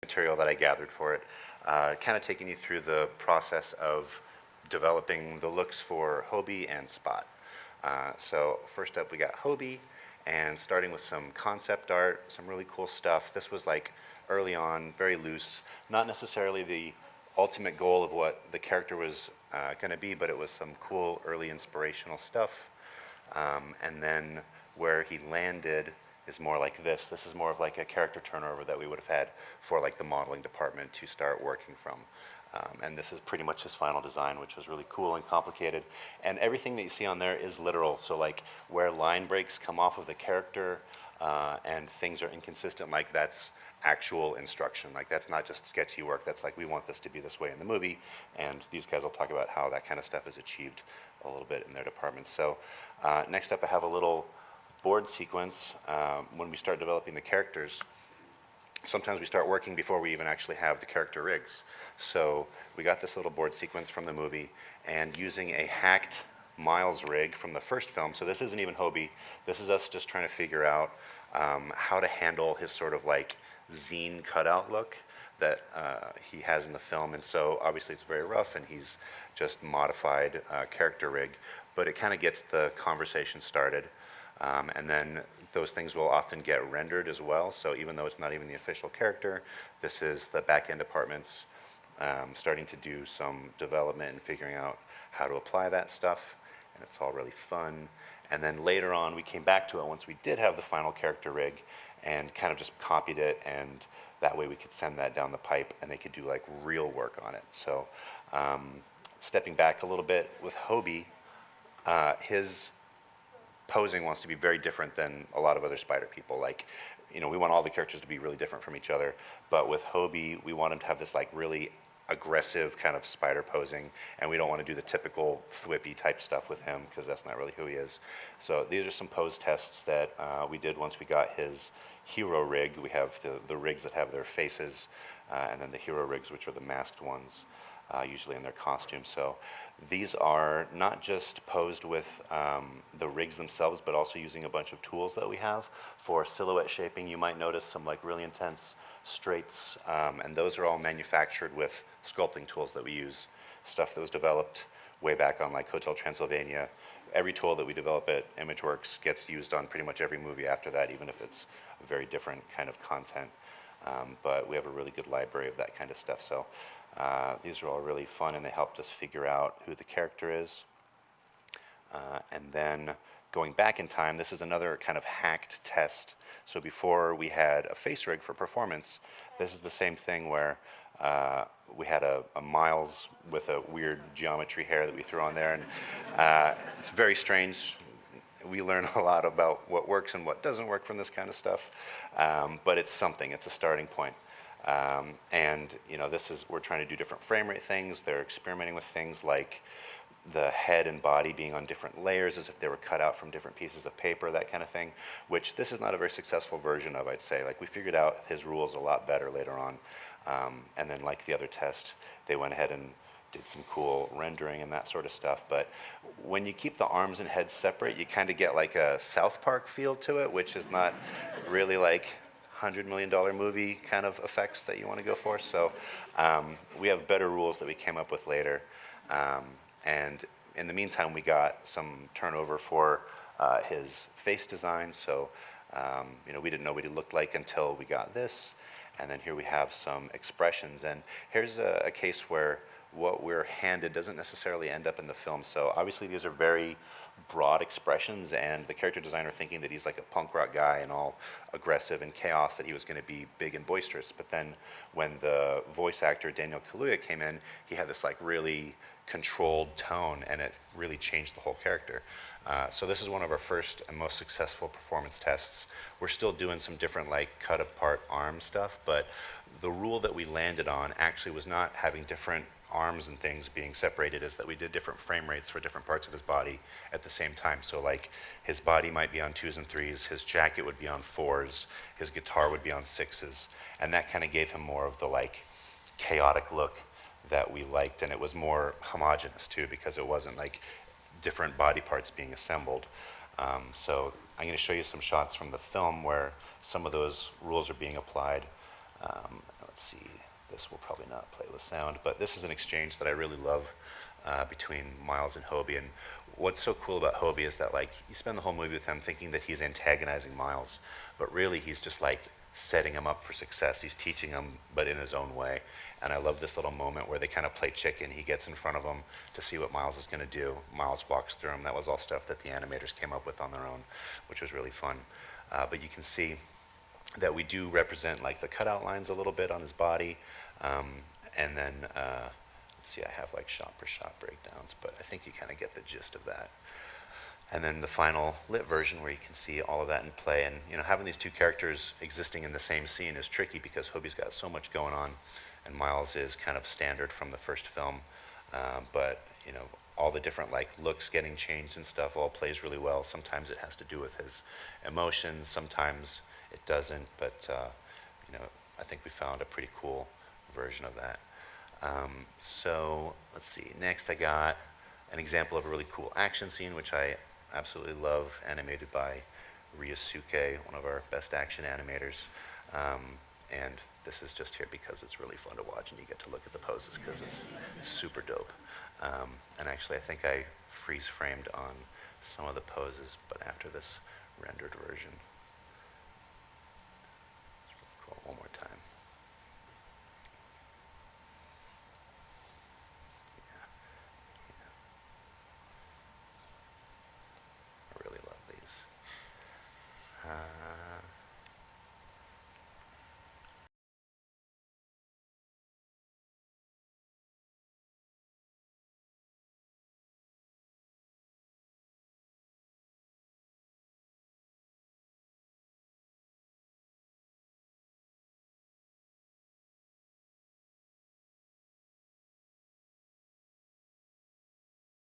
material that I gathered for it, kind of taking you through the process of developing the looks for Hobie and Spot. So first up we got Hobie, and starting with some concept art, some really cool stuff. This was like early on, very loose, not necessarily the ultimate goal of what the character was going to be, but it was some cool early inspirational stuff. And then where he landed is more like this. This is more of like a character turnover that we would have had for like the modeling department to start working from. And this is pretty much his final design, which was really cool and complicated. And everything that you see on there is literal. So like where line breaks come off of the character and things are inconsistent, like that's actual instruction. Like that's not just sketchy work. That's like, we want this to be this way in the movie. And these guys will talk about how that kind of stuff is achieved a little bit in their department. So next up I have a little board sequence when we start developing the characters. Sometimes we start working before we even actually have the character rigs. So we got this little board sequence from the movie, and using a hacked Miles rig from the first film, so this isn't even Hobie, this is us just trying to figure out how to handle his sort of like zine cutout look that he has in the film. And so obviously it's very rough, and he's just modified character rig, but it kind of gets the conversation started. And then those things will often get rendered as well. So even though it's not even the official character, this is the back-end departments starting to do some development and figuring out how to apply that stuff. And it's all really fun. And then later on, we came back to it once we did have the final character rig and kind of just copied it. And that way we could send that down the pipe and they could do like real work on it. So stepping back a little bit with Hobie, his posing wants to be very different than a lot of other spider people. Like, you know, we want all the characters to be really different from each other, but with Hobie, we want him to have this like really aggressive kind of spider posing, and we don't want to do the typical thwippy type stuff with him because that's not really who he is. So these are some pose tests that we did once we got his hero rig. We have the rigs that have their faces, and then the hero rigs, which are the masked ones. Usually in their costumes. So these are not just posed with the rigs themselves, but also using a bunch of tools that we have for silhouette shaping. You might notice some like really intense straights, and those are all manufactured with sculpting tools that we use. Stuff that was developed way back on like Hotel Transylvania. Every tool that we develop at Imageworks gets used on pretty much every movie after that, even if it's a very different kind of content. But we have a really good library of that kind of stuff. So these are all really fun, and they helped us figure out who the character is. And then going back in time, this is another kind of hacked test. So before we had a face rig for performance, this is the same thing where we had a Miles with a weird geometry hair that we threw on there, and it's very strange. We learn a lot about what works and what doesn't work from this kind of stuff, but it's something, it's a starting point. And you know, we're trying to do different frame rate things. They're experimenting with things like the head and body being on different layers as if they were cut out from different pieces of paper, that kind of thing, which this is not a very successful version of, I'd say. Like, we figured out his rules a lot better later on. And then like the other test, they went ahead and did some cool rendering and that sort of stuff. But when you keep the arms and heads separate, you kind of get like a South Park feel to it, which is not really like $100 million movie kind of effects that you want to go for. So we have better rules that we came up with later. And in the meantime, we got some turnover for his face design. So you know, we didn't know what he looked like until we got this. And then here we have some expressions. And here's a case where what we're handed doesn't necessarily end up in the film. So obviously these are very broad expressions, and the character designer thinking that he's like a punk rock guy and all aggressive and chaos, that he was going to be big and boisterous. But then when the voice actor Daniel Kaluuya came in, he had this like really controlled tone, and it really changed the whole character. So this is one of our first and most successful performance tests. We're still doing some different like cut apart arm stuff, but the rule that we landed on actually was not having different arms and things being separated, is that we did different frame rates for different parts of his body at the same time. So like his body might be on 2s and 3s, his jacket would be on 4s, his guitar would be on 6s, and that kind of gave him more of the like chaotic look that we liked, and it was more homogeneous too, because it wasn't like different body parts being assembled. So I'm going to show you some shots from the film where some of those rules are being applied. Let's see this will probably not play with sound, but this is an exchange that I really love between Miles and Hobie. And what's so cool about Hobie is that, like, you spend the whole movie with him thinking that he's antagonizing Miles, but really he's just like setting him up for success. He's teaching him, but in his own way. And I love this little moment where they kind of play chicken. He gets in front of him to see what Miles is going to do. Miles walks through him. That was all stuff that the animators came up with on their own, which was really fun. But you can see that we do represent like the cutout lines a little bit on his body. And then, let's see, I have like shot per shot breakdowns, but I think you kind of get the gist of that. And then the final lit version where you can see all of that in play. And having these two characters existing in the same scene is tricky because Hobie's got so much going on, and Miles is kind of standard from the first film. But all the different like looks getting changed and stuff all plays really well. Sometimes it has to do with his emotions, sometimes it doesn't. But I think we found a pretty cool version of that. So let's see. Next, I got an example of a really cool action scene, which I absolutely love, animated by Ryusuke, one of our best action animators. And this is just here because it's really fun to watch and you get to look at the poses because it's super dope. And actually, I think I freeze framed on some of the poses, but after this rendered version.